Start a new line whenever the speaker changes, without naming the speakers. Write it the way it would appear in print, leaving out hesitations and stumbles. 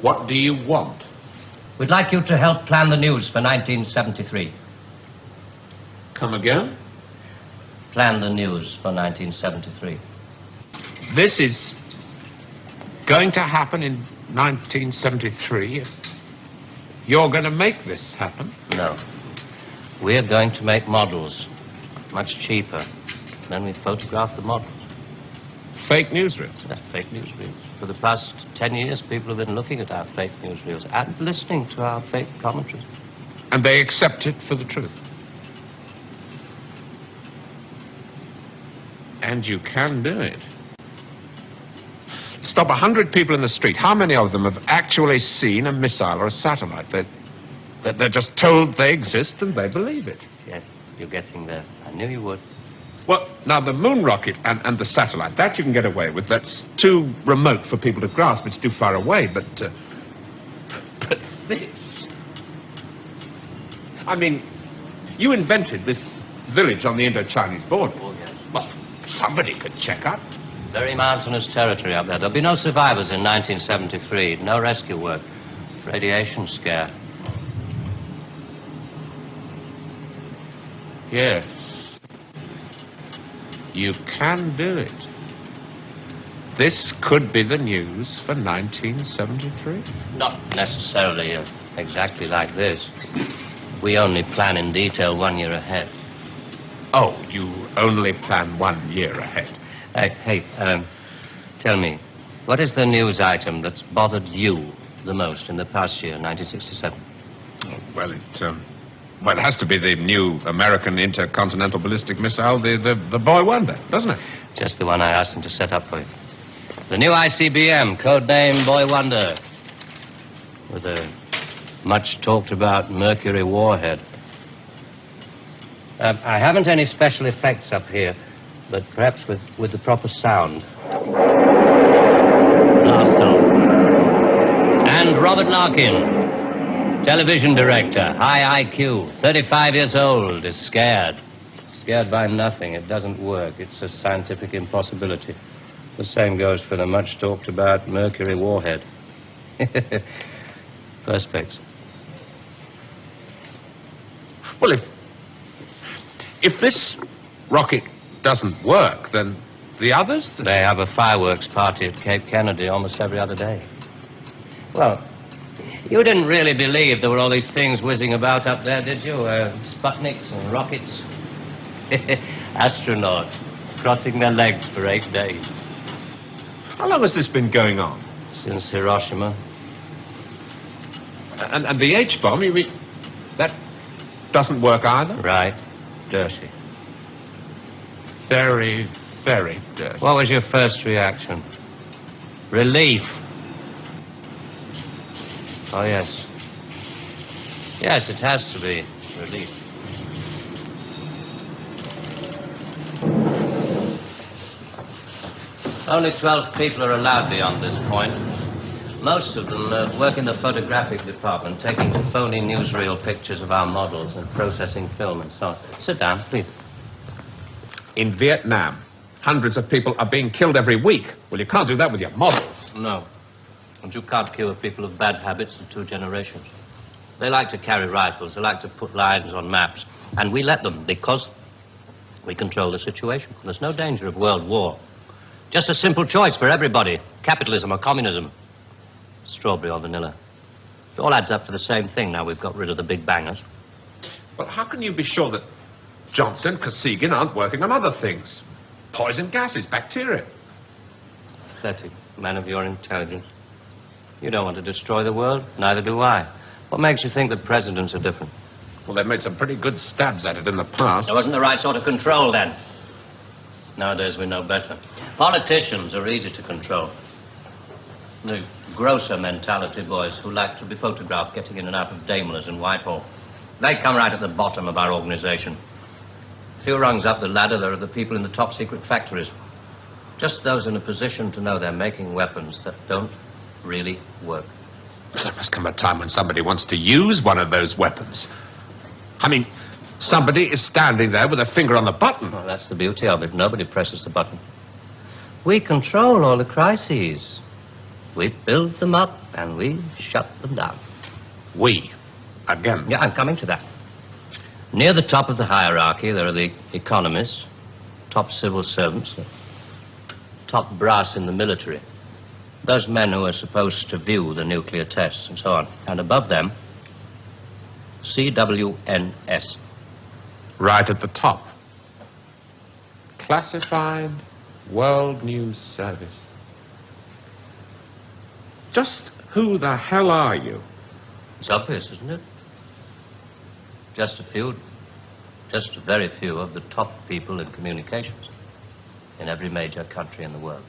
What do you want?
We'd like you to help plan the news for 1973.
Come again?
Plan the news for 1973.
This is going to happen in 1973. You're going to make this happen?
No. We're going to make models much cheaper. Then we photograph the models.
Fake newsreels?
Yeah, fake newsreels. For the past 10 years, people have been looking at our fake newsreels and listening to our fake commentaries.
And they accept it for the truth? And you can do it. Stop 100 people in the street. How many of them have actually seen a missile or a satellite? They're just told they exist and they believe it.
Yes, you're getting there. I knew you would.
Well, now the moon rocket and the satellite, that you can get away with. That's too remote for people to grasp. It's too far away, but this... I mean, you invented this village on the Indo-Chinese border.
Oh, yes.
Well, somebody could check up.
Very mountainous territory up there. There'll be no survivors in 1973. No rescue work. Radiation scare.
Yes. You can do it. This could be the news for 1973.
Not necessarily exactly like this. We only plan in detail 1 year ahead.
Oh, you only plan 1 year ahead.
Hey, tell me, what is the news item that's bothered you the most in the past year, 1967?
Oh, well, it has to be the new American intercontinental ballistic missile, the Boy Wonder, doesn't it?
Just the one I asked him to set up for you. The new ICBM, codename Boy Wonder, with a much talked about Mercury warhead. I haven't any special effects up here, but perhaps with the proper sound. Blast off. And Robert Larkin, television director, high IQ, 35 years old, is scared. Scared by nothing. It doesn't work. It's a scientific impossibility. The same goes for the much talked about Mercury warhead. Perspex.
Well, if this rocket doesn't work, then the others...
They have a fireworks party at Cape Kennedy almost every other day. Well, you didn't really believe there were all these things whizzing about up there, did you? Sputniks and rockets. Astronauts crossing their legs for 8 days.
How long has this been going on?
Since Hiroshima.
And the H-bomb, you mean... that doesn't work either?
Right. Dirty.
Very, very dirty.
What was your first reaction? Relief. Oh, yes. Yes, it has to be relief. Only 12 people are allowed beyond this point. Most of them work in the photographic department, taking phony newsreel pictures of our models and processing film and so on. Sit down, please.
In Vietnam, hundreds of people are being killed every week. Well, you can't do that with your models.
No. And you can't cure people of bad habits in 2 generations. They like to carry rifles. They like to put lines on maps. And we let them because we control the situation. There's no danger of world war. Just a simple choice for everybody. Capitalism or communism. Strawberry or vanilla. It all adds up to the same thing now we've got rid of the big bangers.
Well, how can you be sure that Johnson, Kosygin aren't working on other things? Poison gases, bacteria.
Pathetic man of your intelligence. You don't want to destroy the world, neither do I. What makes you think that presidents are different?
Well, they've made some pretty good stabs at it in the past.
There wasn't the right sort of control then. Nowadays we know better. Politicians are easy to control. The grosser mentality boys who like to be photographed getting in and out of Daimlers in Whitehall. They come right at the bottom of our organization. A few rungs up the ladder, there are the people in the top secret factories. Just those in a position to know they're making weapons that don't really work.
Well, there must come a time when somebody wants to use one of those weapons. I mean, somebody is standing there with a finger on the button.
Well, that's the beauty of it. Nobody presses the button. We control all the crises. We build them up and we shut them down.
We. Again.
Yeah, I'm coming to that. Near the top of the hierarchy, there are the economists, top civil servants, the top brass in the military. Those men who are supposed to view the nuclear tests and so on. And above them, CWNS.
Right at the top. Classified World News Service. Just who the hell are you?
It's obvious, isn't it? Just a very few of the top people in communications in every major country in the world.